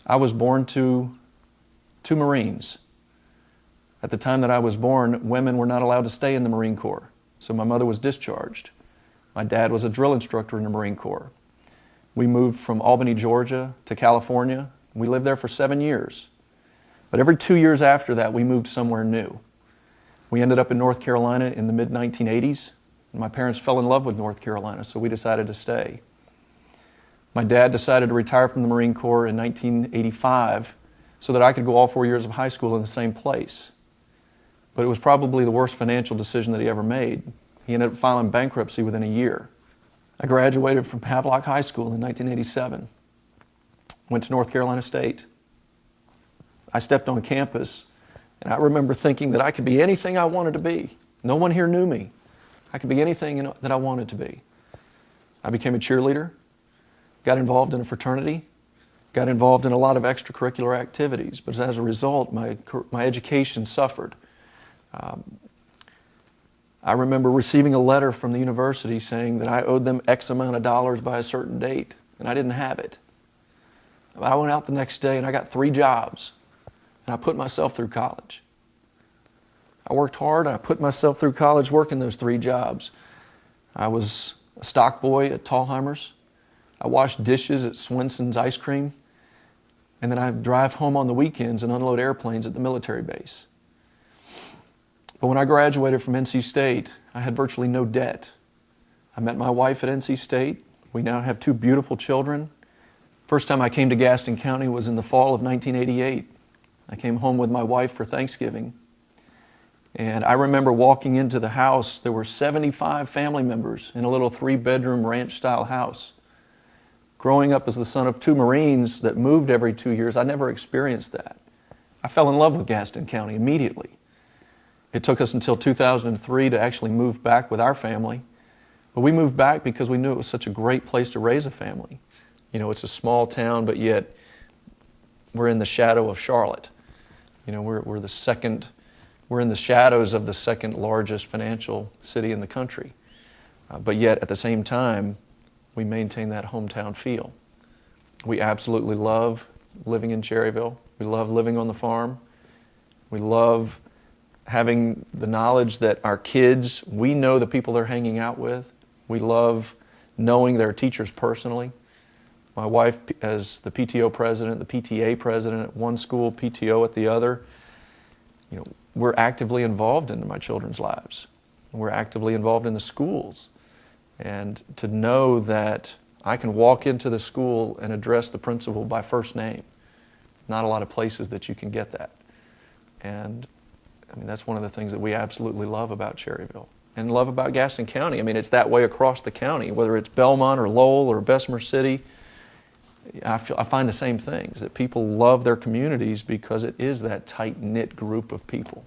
I was born to two Marines. At the time that I was born, women were not allowed to stay in the Marine Corps, so my mother was discharged. My dad was a drill instructor in the Marine Corps. We moved from Albany, Georgia to California. We lived there for 7 years. But every 2 years after that, we moved somewhere new. We ended up in North Carolina in the mid-1980s. My parents fell in love with North Carolina, so we decided to stay. My dad decided to retire from the Marine Corps in 1985 so that I could go all 4 years of high school in the same place. But it was probably the worst financial decision that he ever made. He ended up filing bankruptcy within a year. I graduated from Havelock High School in 1987. Went to North Carolina State. I stepped on campus, and I remember thinking that I could be anything I wanted to be. No one here knew me. I could be anything that I wanted to be. I became a cheerleader, got involved in a fraternity, got involved in a lot of extracurricular activities, but as a result, my education suffered. I remember receiving a letter from the university saying that I owed them X amount of dollars by a certain date, and I didn't have it. I went out the next day and I got 3 jobs, and I put myself through college. I worked hard, and I put myself through college working those 3 jobs. I was a stock boy at Tallheimer's. I washed dishes at Swenson's Ice Cream, and then I'd drive home on the weekends and unload airplanes at the military base. But when I graduated from NC State, I had virtually no debt. I met my wife at NC State. We now have 2 beautiful children. First time I came to Gaston County was in the fall of 1988. I came home with my wife for Thanksgiving. And I remember walking into the house. There were 75 family members in a little 3-bedroom ranch-style house. Growing up as the son of 2 Marines that moved every 2 years, I never experienced that. I fell in love with Gaston County immediately. It took us until 2003 to actually move back with our family. But we moved back because we knew it was such a great place to raise a family. You know, it's a small town, but yet we're in the shadow of Charlotte. You know, we're in the shadows of the second largest financial city in the country. But yet, at the same time, we maintain that hometown feel. We absolutely love living in Cherryville. We love living on the farm. We love having the knowledge that our kids, we know the people they're hanging out with. We love knowing their teachers personally. My wife, as the PTO president, the PTA president at one school, PTO at the other, you know, we're actively involved in my children's lives. We're actively involved in the schools. And to know that I can walk into the school and address the principal by first name, not a lot of places that you can get that. And I mean, that's one of the things that we absolutely love about Cherryville and love about Gaston County. I mean, it's that way across the county, whether it's Belmont or Lowell or Bessemer City. I find the same things, that people love their communities because it is that tight-knit group of people.